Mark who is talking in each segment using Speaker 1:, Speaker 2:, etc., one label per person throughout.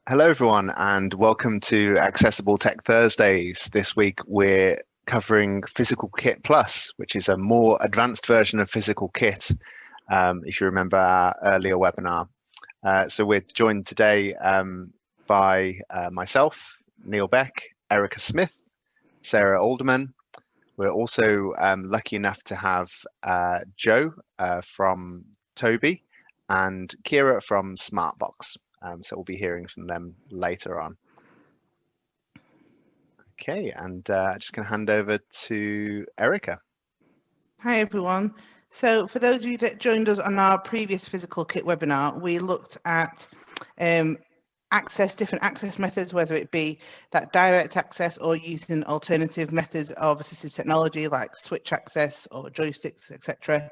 Speaker 1: Hello, everyone, and welcome to Accessible Tech Thursdays. This week, we're covering Physical Kit Plus, which is a more advanced version of Physical Kit, if you remember our earlier webinar. So we're joined today by myself, Neil Beck, Erica Smith, Sarah Alderman. We're also lucky enough to have Joe from Tobii and Kira from Smartbox. So we'll be hearing from them later on. Okay, and just going to hand over to Erica.
Speaker 2: Hi everyone. So for those of you that joined us on our previous Physical Kit webinar, we looked at different access methods, whether it be that direct access or using alternative methods of assistive technology like switch access or joysticks, etc.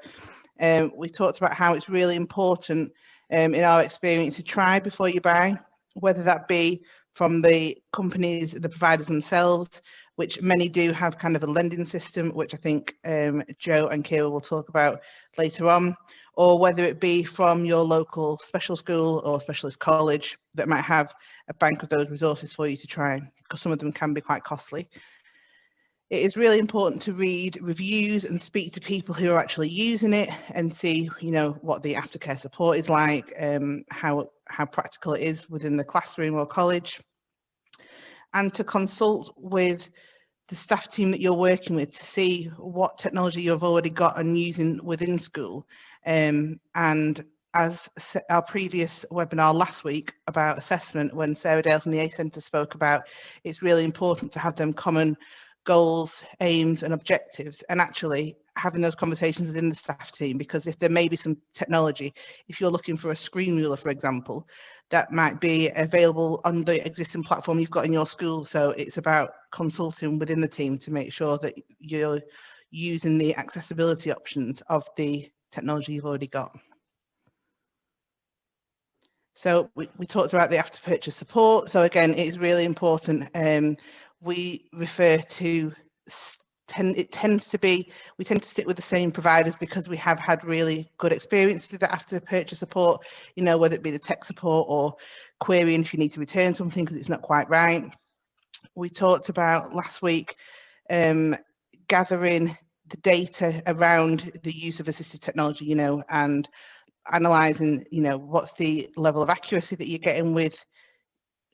Speaker 2: We talked about how it's really important in our experience to try before you buy, whether that be from the companies, the providers themselves, which many do have kind of a lending system, which I think Joe and Kira will talk about later on, or whether it be from your local special school or specialist college that might have a bank of those resources for you to try, because some of them can be quite costly. It is really important to read reviews and speak to people who are actually using it and see, you know, what the aftercare support is like, how practical it is within the classroom or college, and to consult with the staff team that you're working with to see what technology you've already got and using within school. And as our previous webinar last week about assessment, when Sarah Dale from the A Centre spoke about, it's really important to have them common goals, aims and objectives, and actually having those conversations within the staff team, because if there may be some technology, if you're looking for a screen ruler, for example, that might be available on the existing platform you've got in your school. So it's about consulting within the team to make sure that you're using the accessibility options of the technology you've already got. So we talked about the after purchase support. So again, it's really important. We refer to, we tend to stick with the same providers because we have had really good experience with the after purchase support, you know, whether it be the tech support or querying if you need to return something because it's not quite right. We talked about last week gathering the data around the use of assistive technology, you know, and analysing, you know, what's the level of accuracy that you're getting with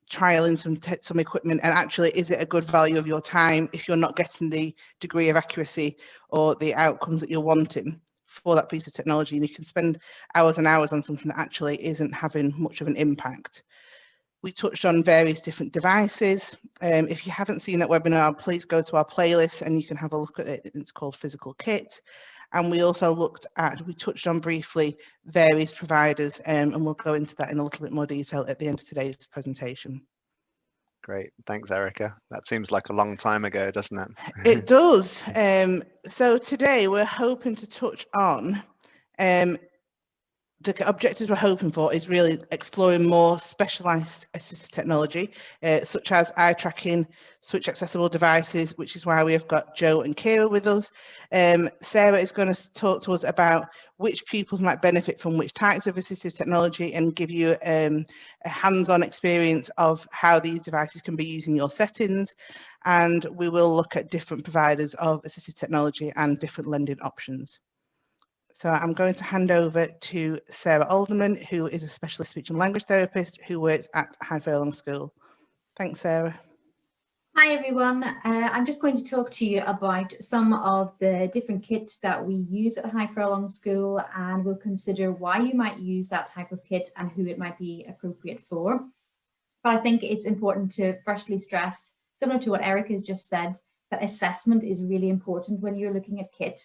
Speaker 2: trialing some equipment, and actually is it a good value of your time if you're not getting the degree of accuracy or the outcomes that you're wanting for that piece of technology, and you can spend hours and hours on something that actually isn't having much of an impact. We touched on various different devices. If you haven't seen that webinar, please go to our playlist and you can have a look at it. It's called Physical Kit. And we also we touched on briefly various providers, and we'll go into that in a little bit more detail at the end of today's presentation.
Speaker 1: Great, thanks, Erica. That seems like a long time ago, doesn't it?
Speaker 2: It does. So today we're hoping to touch on the objectives we're hoping for is really exploring more specialised assistive technology, such as eye tracking, switch accessible devices, which is why we have got Joe and Kira with us. Sarah is going to talk to us about which pupils might benefit from which types of assistive technology and give you a hands-on experience of how these devices can be used in your settings. And we will look at different providers of assistive technology and different lending options. So I'm going to hand over to Sarah Alderman, who is a specialist speech and language therapist who works at High Furlong School. Thanks, Sarah.
Speaker 3: Hi everyone, I'm just going to talk to you about some of the different kits that we use at High Furlong School, and we'll consider why you might use that type of kit and who it might be appropriate for. But I think it's important to firstly stress, similar to what Eric has just said, that assessment is really important when you're looking at kit.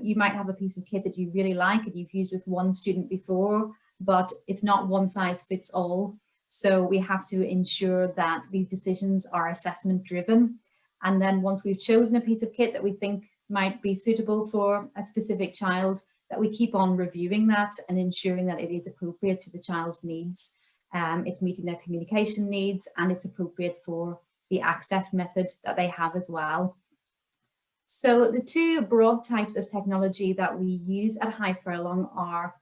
Speaker 3: You might have a piece of kit that you really like and you've used with one student before, but it's not one size fits all. So we have to ensure that these decisions are assessment driven. And then once we've chosen a piece of kit that we think might be suitable for a specific child, that we keep on reviewing that and ensuring that it is appropriate to the child's needs. It's meeting their communication needs and it's appropriate for the access method that they have as well. So the two broad types of technology that we use at High Furlong are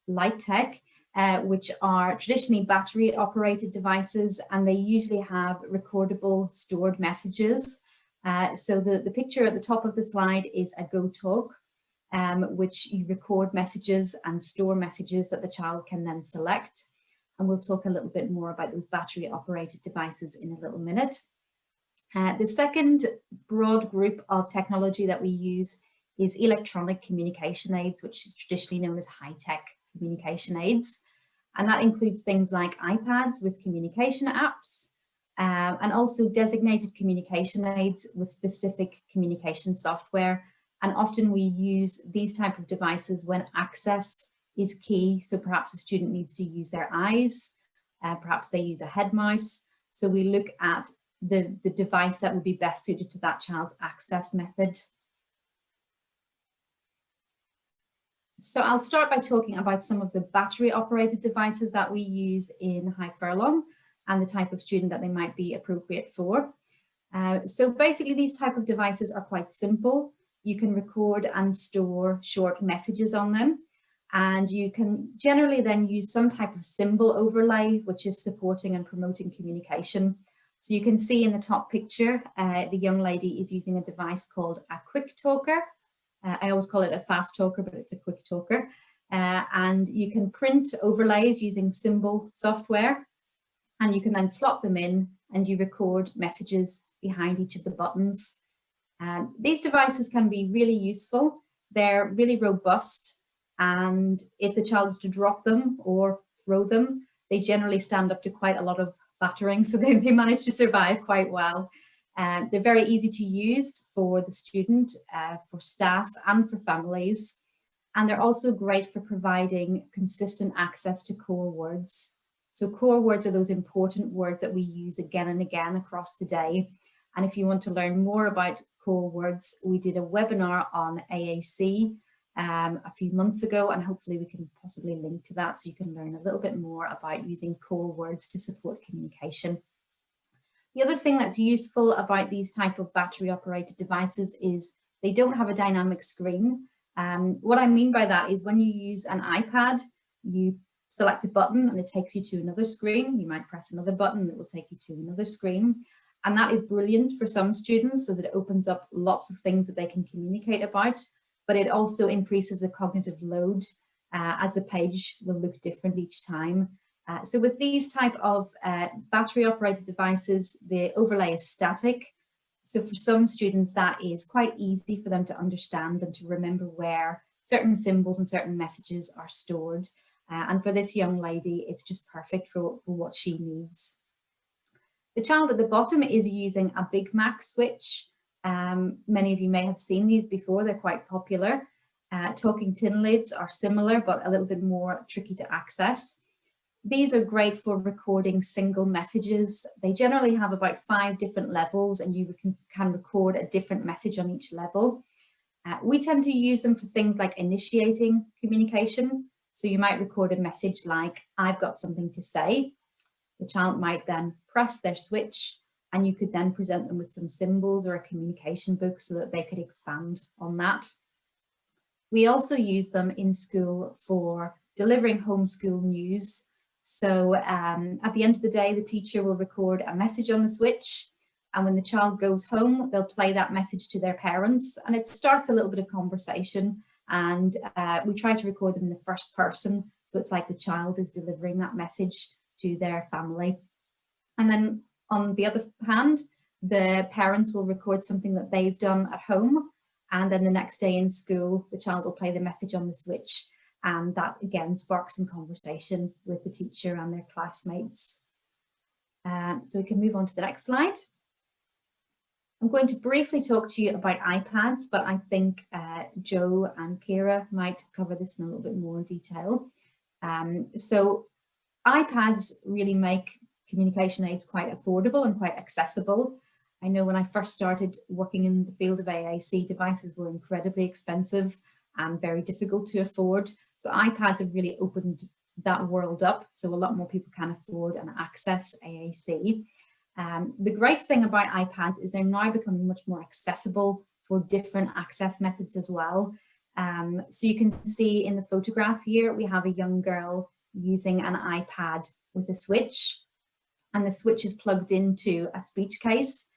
Speaker 3: light tech, which are traditionally battery operated devices, and they usually have recordable stored messages. So the picture at the top of the slide is a GoTalk, which you record messages and store messages that the child can then select. And we'll talk a little bit more about those battery operated devices in a little minute. The second broad group of technology that we use is electronic communication aids, which is traditionally known as high-tech communication aids. And that includes things like iPads with communication apps, and also designated communication aids with specific communication software. And often we use these type of devices when access is key. So perhaps a student needs to use their eyes, perhaps they use a head mouse. So we look at the device that would be best suited to that child's access method. So I'll start by talking about some of the battery operated devices that we use in high furlong and the type of student that they might be appropriate for. So basically these type of devices are quite simple. You can record and store short messages on them, and you can generally then use some type of symbol overlay, which is supporting and promoting communication. So you can see in the top picture, the young lady is using a device called a quick talker. I always call it a fast talker, but it's a quick talker. And you can print overlays using symbol software, and you can then slot them in and you record messages behind each of the buttons. These devices can be really useful. They're really robust, and if the child was to drop them or throw them, they generally stand up to quite a lot of battering, so they manage to survive quite well. They're very easy to use for the student, for staff and for families. And they're also great for providing consistent access to core words. So core words are those important words that we use again and again across the day. And if you want to learn more about core words, we did a webinar on AAC a few months ago, and hopefully we can possibly link to that so you can learn a little bit more about using core words to support communication. The other thing that's useful about these type of battery operated devices is they don't have a dynamic screen. What I mean by that is when you use an iPad, you select a button and it takes you to another screen. You might press another button that will take you to another screen. And that is brilliant for some students as it opens up lots of things that they can communicate about, but it also increases the cognitive load as the page will look different each time. So with these type of battery operated devices, the overlay is static. So for some students, that is quite easy for them to understand and to remember where certain symbols and certain messages are stored. And for this young lady, it's just perfect for what she needs. The child at the bottom is using a Big Mac switch. Many of you may have seen these before, they're quite popular. Talking tin lids are similar, but a little bit more tricky to access. These are great for recording single messages. They generally have about 5 different levels, and you can record a different message on each level. We tend to use them for things like initiating communication. So you might record a message like, "I've got something to say." The child might then press their switch, and you could then present them with some symbols or a communication book so that they could expand on that. We also use them in school for delivering homeschool news. So at the end of the day, the teacher will record a message on the switch, and when the child goes home, they'll play that message to their parents, and it starts a little bit of conversation. And we try to record them in the first person, so it's like the child is delivering that message to their family. And then on the other hand, the parents will record something that they've done at home, and then the next day in school, the child will play the message on the switch, and that again sparks some conversation with the teacher and their classmates. So we can move on to the next slide. I'm going to briefly talk to you about iPads, but I think Joe and Kira might cover this in a little bit more detail. So iPads really make communication aids quite affordable and quite accessible. I know when I first started working in the field of AAC, devices were incredibly expensive and very difficult to afford. So iPads have really opened that world up, so a lot more people can afford and access AAC. The great thing about iPads is they're now becoming much more accessible for different access methods as well. So you can see in the photograph here, we have a young girl using an iPad with a switch, and the switch is plugged into a speech case,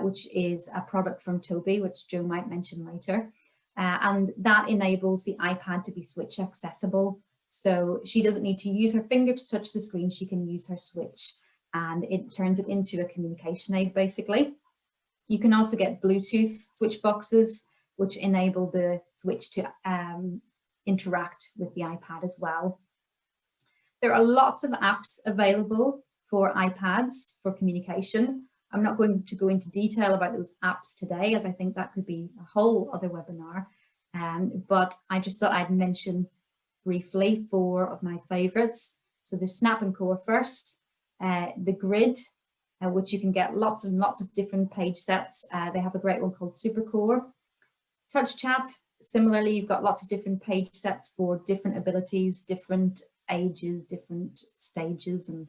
Speaker 3: which is a product from Tobii, which Joe might mention later. And that enables the iPad to be switch accessible. So she doesn't need to use her finger to touch the screen, she can use her switch, and it turns it into a communication aid basically. You can also get Bluetooth switch boxes, which enable the switch to interact with the iPad as well. There are lots of apps available for iPads for communication. I'm not going to go into detail about those apps today, as I think that could be a whole other webinar, but I just thought I'd mention briefly 4 of my favorites. So there's Snap and Core first, the Grid, which you can get lots and lots of different page sets. They have a great one called Super Core. Touch Chat, similarly, you've got lots of different page sets for different abilities, different ages, different stages, and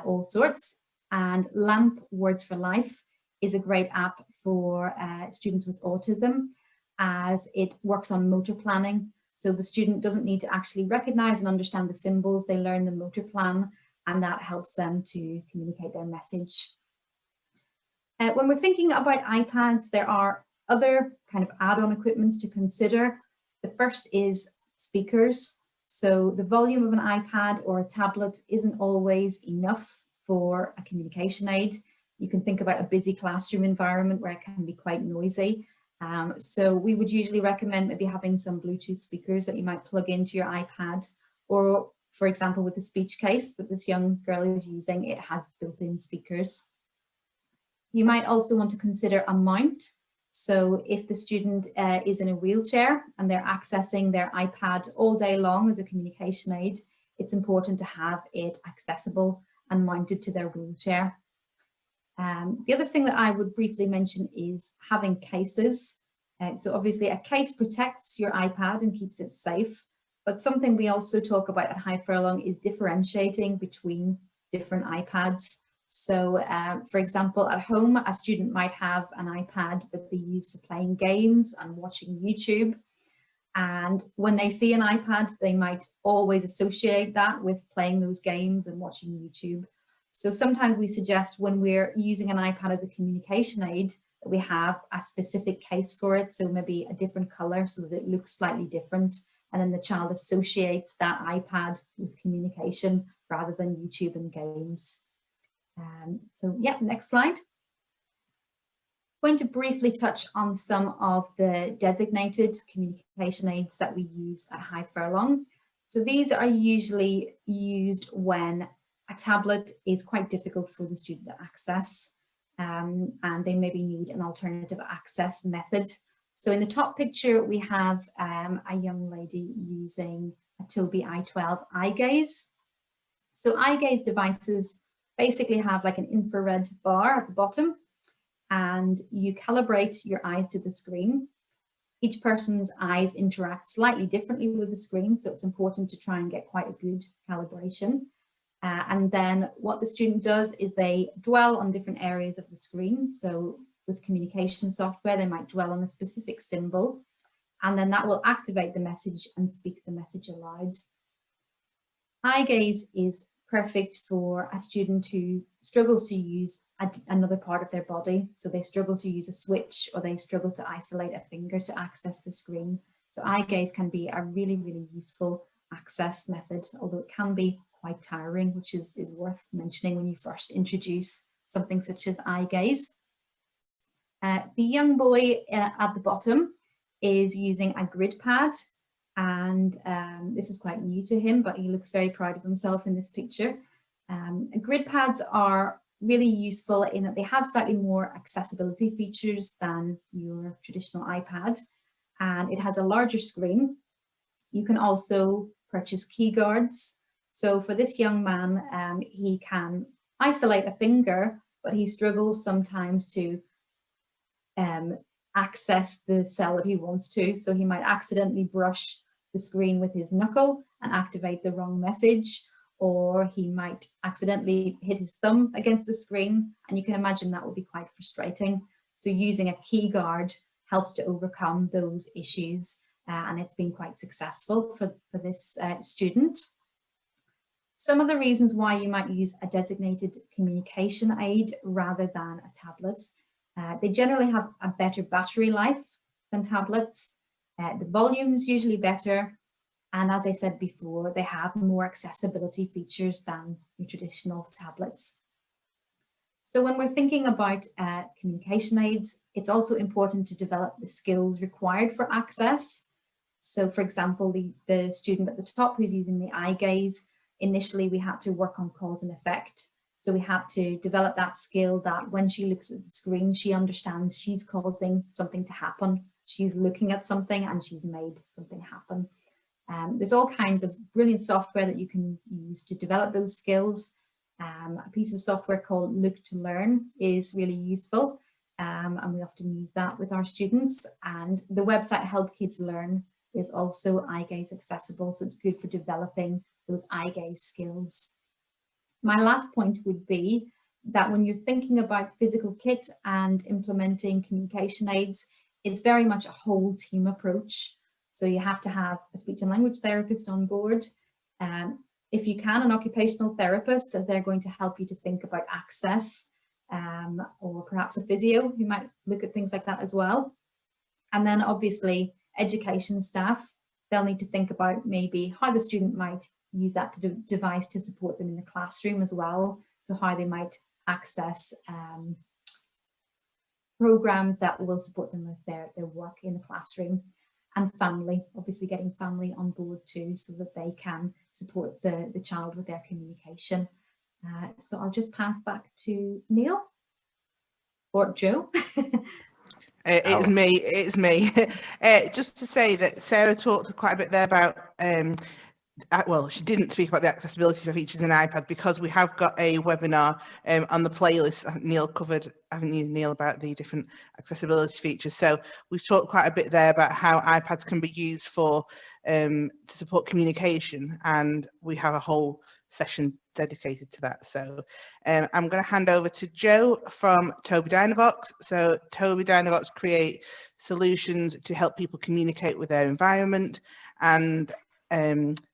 Speaker 3: all sorts. And LAMP Words for Life is a great app for students with autism, as it works on motor planning. So the student doesn't need to actually recognize and understand the symbols, they learn the motor plan, and that helps them to communicate their message. When we're thinking about iPads, there are other kind of add-on equipments to consider. The first is speakers. So the volume of an iPad or a tablet isn't always enough for a communication aid. You can think about a busy classroom environment where it can be quite noisy. So we would usually recommend maybe having some Bluetooth speakers that you might plug into your iPad, or for example, with the speech case that this young girl is using, it has built-in speakers. You might also want to consider a mount. So if the student is in a wheelchair and they're accessing their iPad all day long as a communication aid, it's important to have it accessible and mounted to their wheelchair. The other thing that I would briefly mention is having cases. So obviously a case protects your iPad and keeps it safe, but something we also talk about at High Furlong is differentiating between different iPads. So for example, at home, a student might have an iPad that they use for playing games and watching YouTube. And when they see an iPad, they might always associate that with playing those games and watching YouTube. So sometimes we suggest when we're using an iPad as a communication aid that we have a specific case for it. So maybe a different color so that it looks slightly different. And then the child associates that iPad with communication rather than YouTube and games. So yeah, next slide. I'm going to briefly touch on some of the designated communication aids that we use at High Furlong. So these are usually used when a tablet is quite difficult for the student to access, and they maybe need an alternative access method. So in the top picture, we have a young lady using a Tobii i12 eye gaze. So eye gaze devices basically have like an infrared bar at the bottom, and you calibrate your eyes to the screen. Each person's eyes interact slightly differently with the screen, so it's important to try and get quite a good calibration. And then what the student does is they dwell on different areas of the screen. So with communication software, they might dwell on a specific symbol, and then that will activate the message and speak the message aloud. Eye gaze is perfect for a student who struggles to use another part of their body. So they struggle to use a switch, or they struggle to isolate a finger to access the screen. So eye gaze can be a really, really useful access method, although it can be quite tiring, which is worth mentioning when you first introduce something such as eye gaze. The young boy at the bottom is using a grid pad, and this is quite new to him, but he looks very proud of himself in this picture. Grid pads are really useful in that they have slightly more accessibility features than your traditional iPad, and it has a larger screen. You can also purchase key guards. So for this young man, he can isolate a finger, but he struggles sometimes to access the cell that he wants to. So he might accidentally brush the screen with his knuckle and activate the wrong message, or he might accidentally hit his thumb against the screen, and you can imagine that will be quite frustrating. So using a key guard helps to overcome those issues, and it's been quite successful for this student. Some of the reasons why you might use a designated communication aid rather than a tablet. They generally have a better battery life than tablets. The volume's usually better. And as I said before, they have more accessibility features than your traditional tablets. So when we're thinking about communication aids, it's also important to develop the skills required for access. So for example, the student at the top who's using the eye gaze, initially we had to work on cause and effect. So we had to develop that skill that when she looks at the screen, she understands she's causing something to happen. She's looking at something and she's made something happen. There's all kinds of brilliant software that you can use to develop those skills. A piece of software called Look to Learn is really useful, and we often use that with our students. And the website Help Kids Learn is also eye gaze accessible, so it's good for developing those eye gaze skills. My last point would be that when you're thinking about physical kit and implementing communication aids, it's very much a whole team approach. So you have to have a speech and language therapist on board. If you can, an occupational therapist, as they're going to help you to think about access, or perhaps a physio who might look at things like that as well. And then obviously education staff, they'll need to think about maybe how the student might use that device to support them in the classroom as well. So how they might access programs that will support them with their work in the classroom. And family, obviously getting family on board too, so that they can support the child with their communication. So I'll just pass back to Neil or Joe.
Speaker 2: It's me. Just to say that Sarah talked quite a bit there about, well, she didn't speak about the accessibility for features in iPad because we have got a webinar on the playlist. Neil covered, haven't you, Neil, about the different accessibility features. So we've talked quite a bit there about how iPads can be used for to support communication, and we have a whole session dedicated to that. So I'm going to hand over to Joe from Tobii Dynavox. So Tobii Dynavox create solutions to help people communicate with their environment and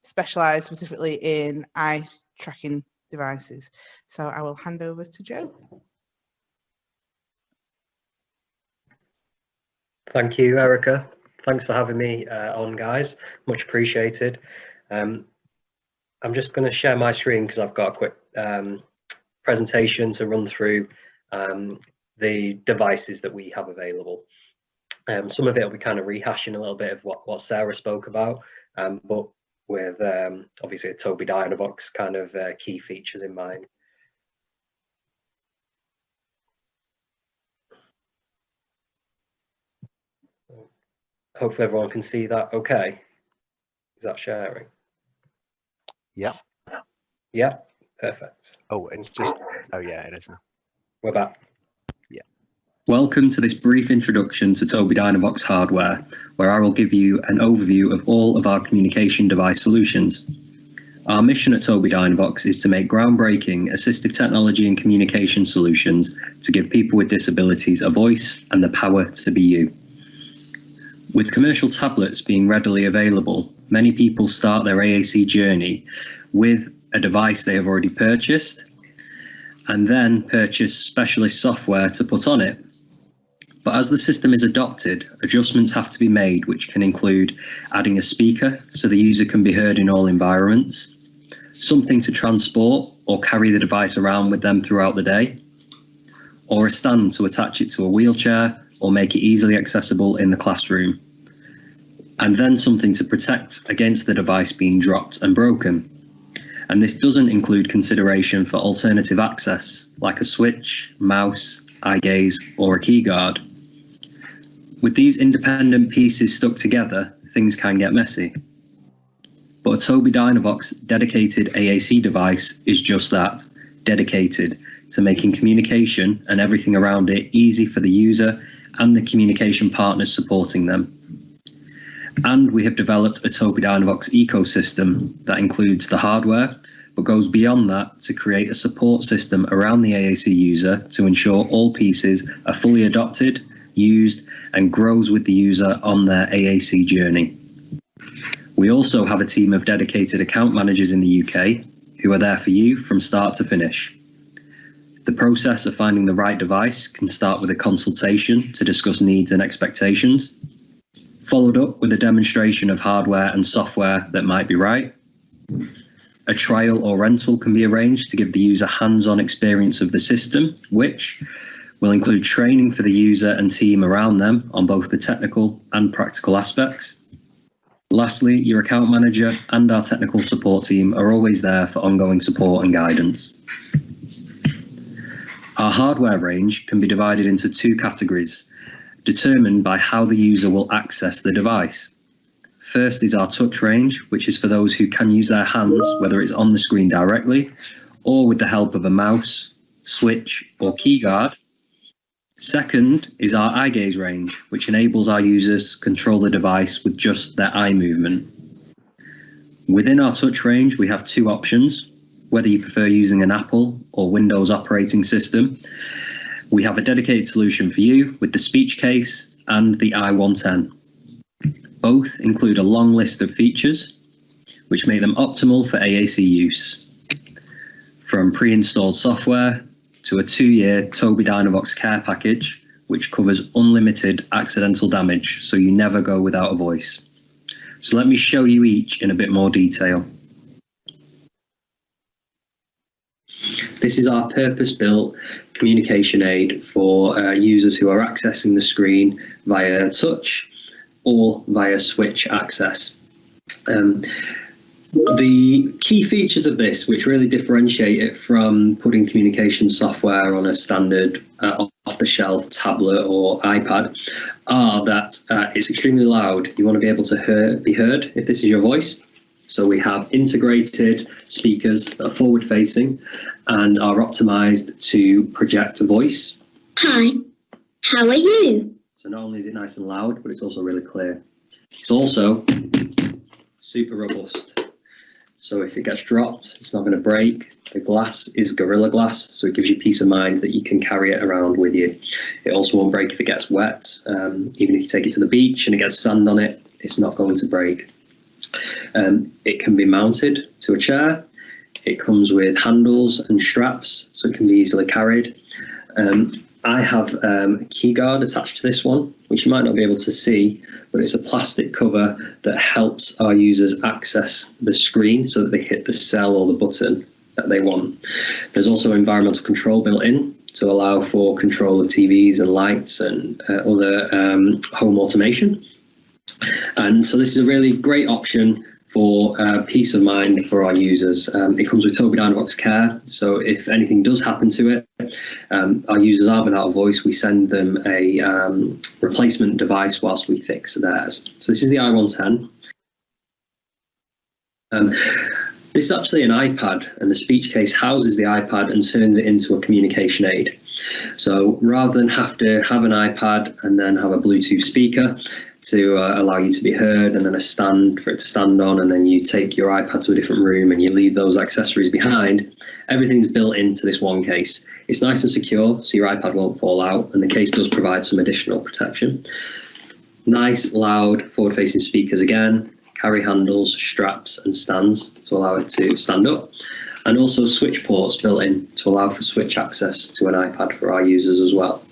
Speaker 2: specialize specifically in eye tracking devices. So I will hand over to Joe.
Speaker 4: Thank you, Erica. Thanks for having me on, guys. Much appreciated. I'm just going to share my screen because I've got a quick presentation to run through the devices that we have available. Some of it will be kind of rehashing a little bit of what Sarah spoke about, but with obviously a Tobii Dynavox kind of key features in mind. Hopefully everyone can see that okay. Is that sharing?
Speaker 1: Yeah.
Speaker 4: Yeah, perfect.
Speaker 1: Oh, it's just, oh yeah, it is now.
Speaker 4: We're back.
Speaker 1: Yeah.
Speaker 5: Welcome to this brief introduction to Tobii Dynavox hardware, where I will give you an overview of all of our communication device solutions. Our mission at Tobii Dynavox is to make groundbreaking assistive technology and communication solutions to give people with disabilities a voice and the power to be you. With commercial tablets being readily available, many people start their AAC journey with a device they have already purchased and then purchase specialist software to put on it. But as the system is adopted, adjustments have to be made, which can include adding a speaker so the user can be heard in all environments, something to transport or carry the device around with them throughout the day, or a stand to attach it to a wheelchair or make it easily accessible in the classroom, and then something to protect against the device being dropped and broken. And this doesn't include consideration for alternative access, like a switch, mouse, eye gaze, or a key guard. With these independent pieces stuck together, things can get messy. But a Tobii Dynavox dedicated AAC device is just that, dedicated to making communication and everything around it easy for the user and the communication partners supporting them. And we have developed a Tobii Dynavox ecosystem that includes the hardware, but goes beyond that to create a support system around the AAC user to ensure all pieces are fully adopted, used, and grows with the user on their AAC journey. We also have a team of dedicated account managers in the UK who are there for you from start to finish. The process of finding the right device can start with a consultation to discuss needs and expectations, followed up with a demonstration of hardware and software that might be right. A trial or rental can be arranged to give the user hands-on experience of the system, which will include training for the user and team around them on both the technical and practical aspects. Lastly, your account manager and our technical support team are always there for ongoing support and guidance. Our hardware range can be divided into two categories, determined by how the user will access the device. First is our touch range, which is for those who can use their hands, whether it's on the screen directly or with the help of a mouse, switch or keyguard. Second is our eye gaze range, which enables our users to control the device with just their eye movement. Within our touch range, we have two options, whether you prefer using an Apple or Windows operating system. We have a dedicated solution for you with the speech case and the i110. Both include a long list of features, which make them optimal for AAC use. From pre-installed software to a 2-year Tobii Dynavox care package, which covers unlimited accidental damage, so you never go without a voice. So let me show you each in a bit more detail. This is our purpose-built communication aid for users who are accessing the screen via touch or via switch access. The key features of this, which really differentiate it from putting communication software on a standard off-the-shelf tablet or iPad, are that it's extremely loud. You want to be able to be heard if this is your voice. So we have integrated speakers that are forward-facing and are optimized to project a voice.
Speaker 6: Hi, how are you?
Speaker 5: So not only is it nice and loud, but it's also really clear. It's also super robust. So if it gets dropped, it's not going to break. The glass is Gorilla Glass, so it gives you peace of mind that you can carry it around with you. It also won't break if it gets wet. Even if you take it to the beach and it gets sand on it, it's not going to break. It can be mounted to a chair. It comes with handles and straps, so it can be easily carried. I have a key guard attached to this one, which you might not be able to see, but it's a plastic cover that helps our users access the screen so that they hit the cell or the button that they want. There's also environmental control built in to allow for control of TVs and lights and other home automation. And so this is a really great option for peace of mind for our users. It comes with Tobii Dynavox Care, so if anything does happen to it, our users aren't without a voice, we send them a replacement device whilst we fix theirs. So this is the i110. This is actually an iPad, and the speech case houses the iPad and turns it into a communication aid. So rather than have to have an iPad and then have a Bluetooth speaker to allow you to be heard, and then a stand for it to stand on, and then you take your iPad to a different room and you leave those accessories behind, everything's built into this one case. It's nice and secure, so your iPad won't fall out, and the case does provide some additional protection. Nice, loud, forward-facing speakers again, carry handles, straps and stands to allow it to stand up, and also switch ports built in to allow for switch access to an iPad for our users as well.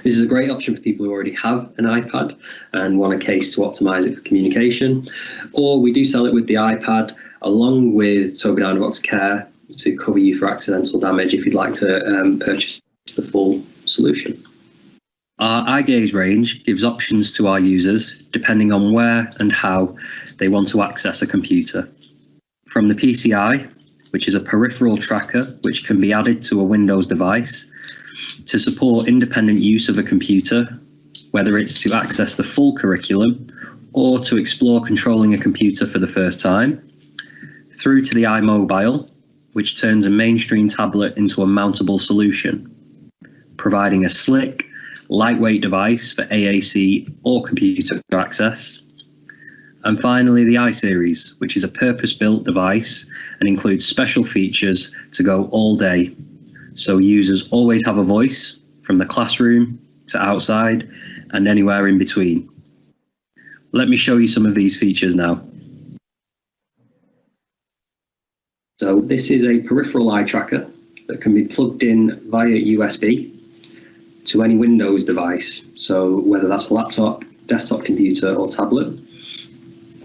Speaker 5: This is a great option for people who already have an iPad and want a case to optimize it for communication, or we do sell it with the iPad along with Tobii Dynavox Care to cover you for accidental damage if you'd like to purchase the full solution. Our eye gaze range gives options to our users depending on where and how they want to access a computer. From the PCI, which is a peripheral tracker which can be added to a Windows device, to support independent use of a computer, whether it's to access the full curriculum or to explore controlling a computer for the first time, through to the iMobile, which turns a mainstream tablet into a mountable solution, providing a slick, lightweight device for AAC or computer access. And finally, the iSeries, which is a purpose-built device and includes special features to go all day. So users always have a voice from the classroom to outside and anywhere in between. Let me show you some of these features now. So this is a peripheral eye tracker that can be plugged in via USB to any Windows device. So whether that's a laptop, desktop computer or tablet.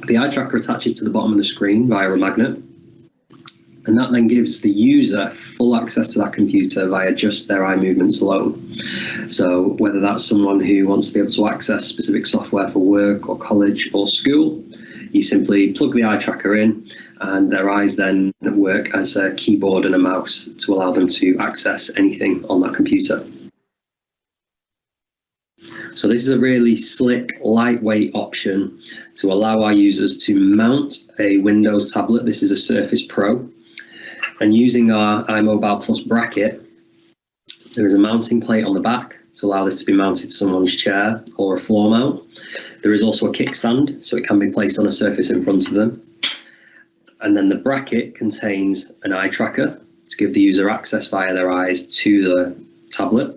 Speaker 5: The eye tracker attaches to the bottom of the screen via a magnet, and that then gives the user full access to that computer via just their eye movements alone. So whether that's someone who wants to be able to access specific software for work or college or school, you simply plug the eye tracker in and their eyes then work as a keyboard and a mouse to allow them to access anything on that computer. So this is a really slick, lightweight option to allow our users to mount a Windows tablet. This is a Surface Pro. And using our iMobile Plus bracket, there is a mounting plate on the back to allow this to be mounted to someone's chair or a floor mount. There is also a kickstand, so it can be placed on a surface in front of them. And then the bracket contains an eye tracker to give the user access via their eyes to the tablet.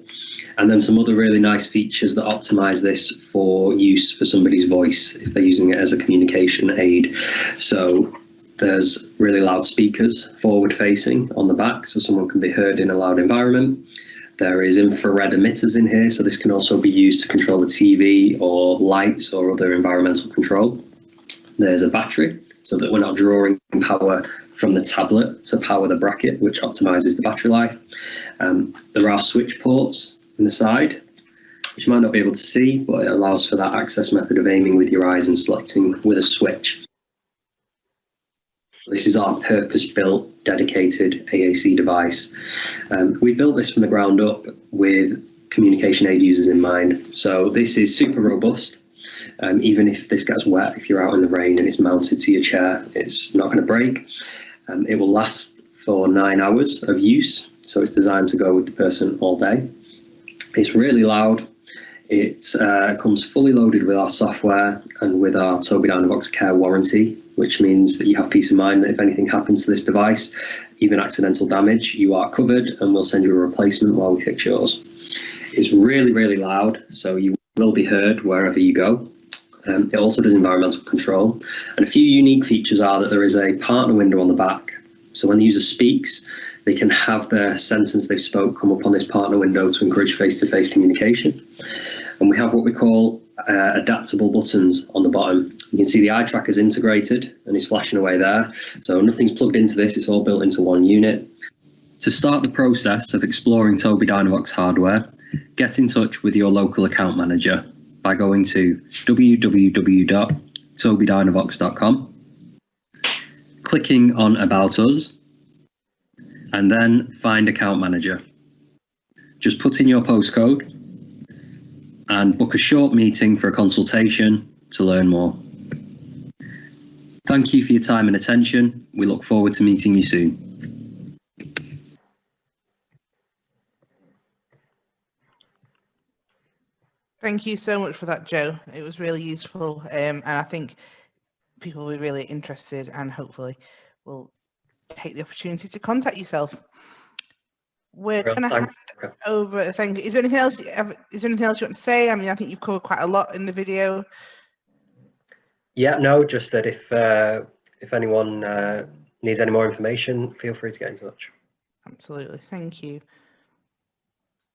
Speaker 5: And then some other really nice features that optimize this for use for somebody's voice if they're using it as a communication aid. So there's really loud speakers forward facing on the back so someone can be heard in a loud environment. There is infrared emitters in here, so this can also be used to control the TV or lights or other environmental control. There's a battery so that we're not drawing power from the tablet to power the bracket, which optimizes the battery life. There are switch ports in the side, which you might not be able to see, but it allows for that access method of aiming with your eyes and selecting with a switch. This is our purpose-built, dedicated AAC device. We built this from the ground up with communication aid users in mind. So this is super robust. Even if this gets wet, if you're out in the rain and it's mounted to your chair, it's not going to break. It will last for 9 hours of use, so it's designed to go with the person all day. It's really loud. It comes fully loaded with our software and with our Tobii Dynavox Care warranty, which means that you have peace of mind that if anything happens to this device, even accidental damage, you are covered and we'll send you a replacement while we fix yours. It's really, really loud, so you will be heard wherever you go. It also does environmental control, and a few unique features are that there is a partner window on the back. So when the user speaks, they can have their sentence they've spoke come up on this partner window to encourage face-to-face communication. And we have what we call adaptable buttons on the bottom. You can see the eye tracker is integrated and is flashing away there. So nothing's plugged into this, it's all built into one unit. To start the process of exploring Tobii Dynavox hardware, get in touch with your local account manager by going to www.tobiidynavox.com, clicking on About Us, and then find Account Manager. Just put in your postcode and book a short meeting for a consultation to learn more. Thank you for your time and attention. We look forward to meeting you soon.
Speaker 2: Thank you so much for that, Joe. It was really useful, and I think people will be really interested and hopefully will take the opportunity to contact yourself. We're going to hand over. Thank you. Is there anything else? Is there anything else you want to say? I mean, I think you've covered quite a lot in the video.
Speaker 4: Yeah, no, just that if anyone needs any more information, feel free to get in touch.
Speaker 2: Absolutely, thank you.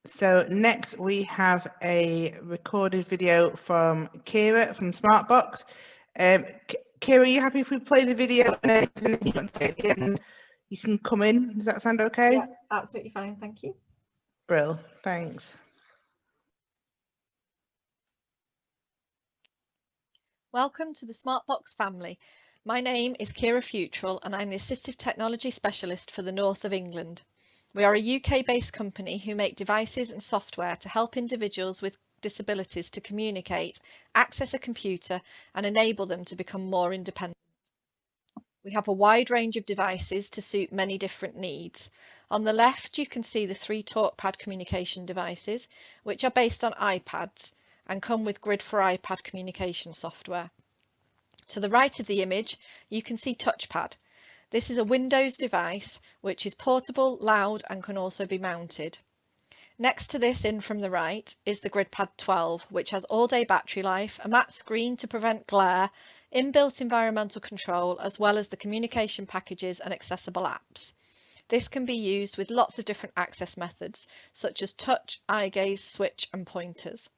Speaker 2: So next we have a recorded video from Kira from Smartbox. Kira, are you happy if we play the video and then if there's anything you want to say at the end, you can come in? Does that sound okay?
Speaker 7: Yeah, absolutely fine, thank you.
Speaker 2: Brill, thanks.
Speaker 8: Welcome to the Smartbox family. My name is Kira Futrell and I'm the Assistive Technology Specialist for the North of England. We are a UK-based company who make devices and software to help individuals with disabilities to communicate, access a computer and enable them to become more independent. We have a wide range of devices to suit many different needs. On the left you can see the 3 TalkPad communication devices, which are based on iPads and come with Grid for iPad communication software. To the right of the image you can see TouchPad. This is a Windows device which is portable, loud and can also be mounted. Next to this, in from the right, is the GridPad 12, which has all-day battery life, a matte screen to prevent glare, inbuilt environmental control, as well as the communication packages and accessible apps. This can be used with lots of different access methods, such as touch, eye gaze, switch and pointers.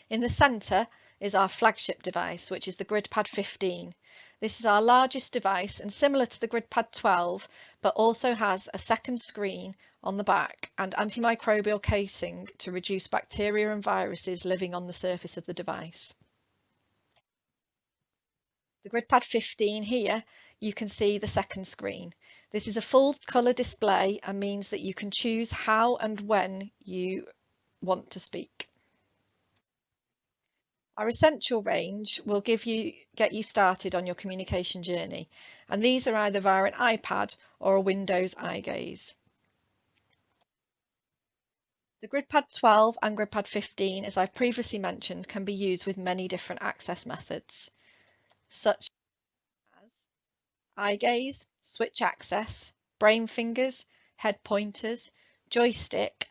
Speaker 8: In the centre is our flagship device, which is the GridPad 15. This is our largest device and similar to the GridPad 12, but also has a second screen on the back and antimicrobial casing to reduce bacteria and viruses living on the surface of the device. The GridPad 15 here, you can see the second screen. This is a full colour display and means that you can choose how and when you want to speak. Our essential range will get you started on your communication journey, and these are either via an iPad or a Windows eye gaze. The GridPad 12 and GridPad 15, as I've previously mentioned, can be used with many different access methods, such as eye gaze, switch access, brain fingers, head pointers, joystick,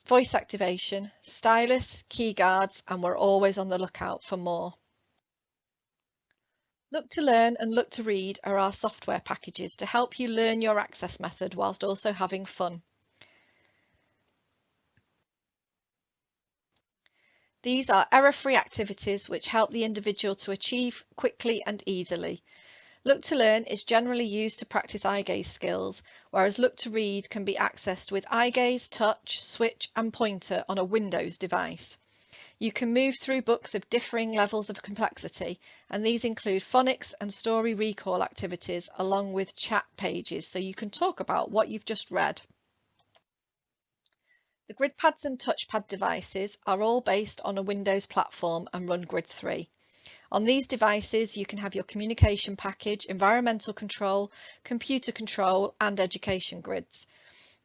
Speaker 8: voice activation, stylus, key guards, and we're always on the lookout for more. Look to Learn and Look to Read are our software packages to help you learn your access method whilst also having fun. These are error-free activities which help the individual to achieve quickly and easily. Look to Learn is generally used to practice eye gaze skills, whereas Look to Read can be accessed with eye gaze, touch, switch and pointer on a Windows device. You can move through books of differing levels of complexity, and these include phonics and story recall activities along with chat pages, so you can talk about what you've just read. The GridPads and touchpad devices are all based on a Windows platform and run Grid 3. On these devices, you can have your communication package, environmental control, computer control, and education grids.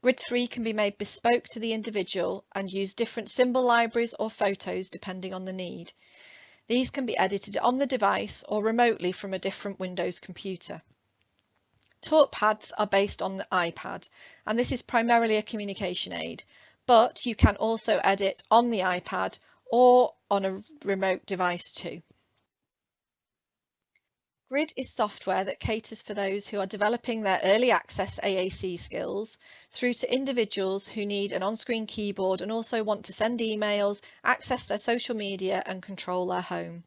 Speaker 8: Grid 3 can be made bespoke to the individual and use different symbol libraries or photos depending on the need. These can be edited on the device or remotely from a different Windows computer. TalkPads are based on the iPad, and this is primarily a communication aid, but you can also edit on the iPad or on a remote device too. Grid is software that caters for those who are developing their early access AAC skills through to individuals who need an on-screen keyboard and also want to send emails, access their social media and control their home.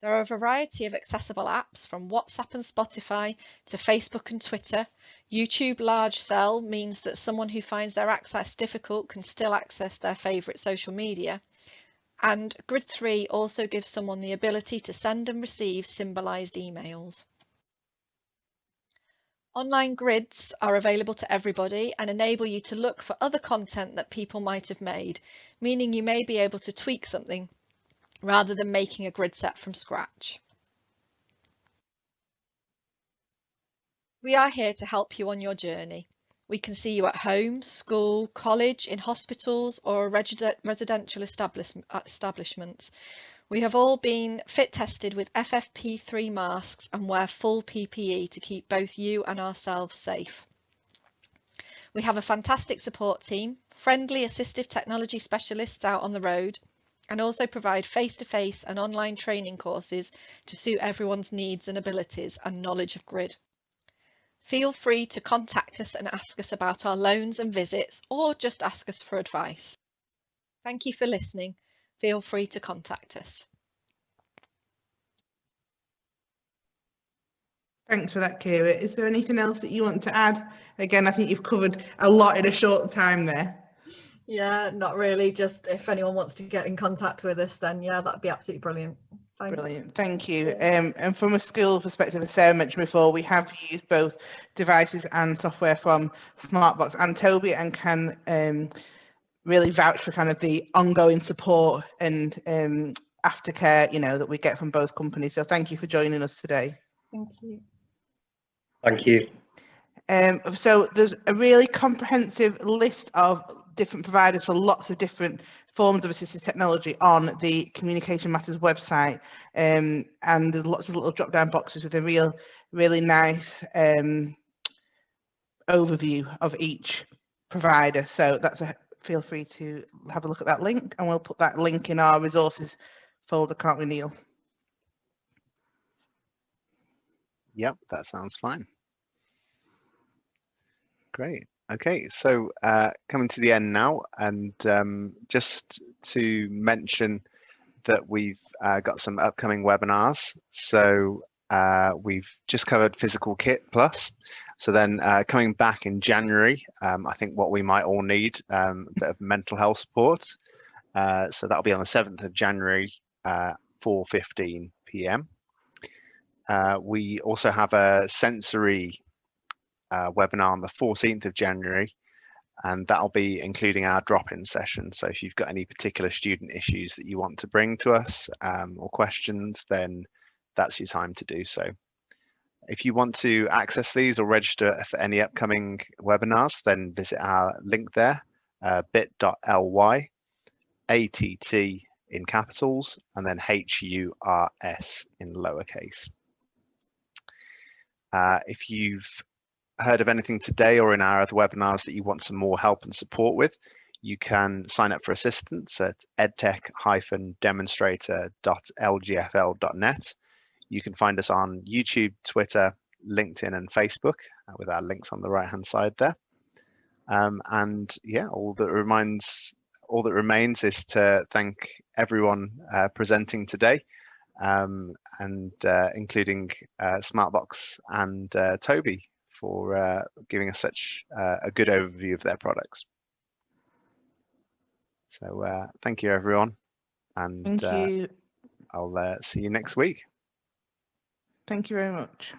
Speaker 8: There are a variety of accessible apps from WhatsApp and Spotify to Facebook and Twitter. YouTube Large Cell means that someone who finds their access difficult can still access their favourite social media. And Grid 3 also gives someone the ability to send and receive symbolised emails. Online grids are available to everybody and enable you to look for other content that people might have made, meaning you may be able to tweak something rather than making a grid set from scratch. We are here to help you on your journey. We can see you at home, school, college, in hospitals or residential establishments. We have all been fit tested with FFP3 masks and wear full PPE to keep both you and ourselves safe. We have a fantastic support team, friendly assistive technology specialists out on the road, and also provide face-to-face and online training courses to suit everyone's needs and abilities and knowledge of grid. Feel free to contact us and ask us about our loans and visits, or just ask us for advice. Thank you for listening. Feel free to contact us.
Speaker 2: Thanks for that, Kira. Is there anything else that you want to add? Again, I think you've covered a lot in a short time there.
Speaker 7: Yeah, not really. Just if anyone wants to get in contact with us, then yeah, that'd be absolutely brilliant. Thanks.
Speaker 2: Brilliant, thank you. And from a school perspective, as Sarah mentioned before, we have used both devices and software from Smartbox and Tobii, and can really vouch for kind of the ongoing support and aftercare, that we get from both companies. So thank you for joining us today.
Speaker 7: Thank you.
Speaker 4: Thank you.
Speaker 2: So there's a really comprehensive list of different providers for lots of different forms of assistive technology on the Communication Matters website, and there's lots of little drop-down boxes with a really nice overview of each provider. So feel free to have a look at that link, and we'll put that link in our resources folder, can't we, Neil?
Speaker 1: Yep, that sounds fine. Great. Okay, so coming to the end now, and just to mention that we've got some upcoming webinars. So we've just covered Physical Kit Plus. So then coming back in January, I think what we might all need, a bit of mental health support. So that'll be on the 7th of January, 4:15 p.m. We also have a sensory webinar on the 14th of January, and that'll be including our drop-in session. So if you've got any particular student issues that you want to bring to us or questions, then that's your time to do so. If you want to access these or register for any upcoming webinars, then visit our link there, bit.ly, ATT in capitals, and then HURS in lowercase. If you've heard of anything today or in our other webinars that you want some more help and support with, you can sign up for assistance at edtech-demonstrator.lgfl.net. You can find us on YouTube, Twitter, LinkedIn, and Facebook with our links on the right-hand side there. And yeah, all that remains is to thank everyone presenting today, and including Smartbox and Tobii for giving us such a good overview of their products. So thank you, everyone, and
Speaker 2: Thank you.
Speaker 1: I'll see you next week.
Speaker 2: Thank you very much.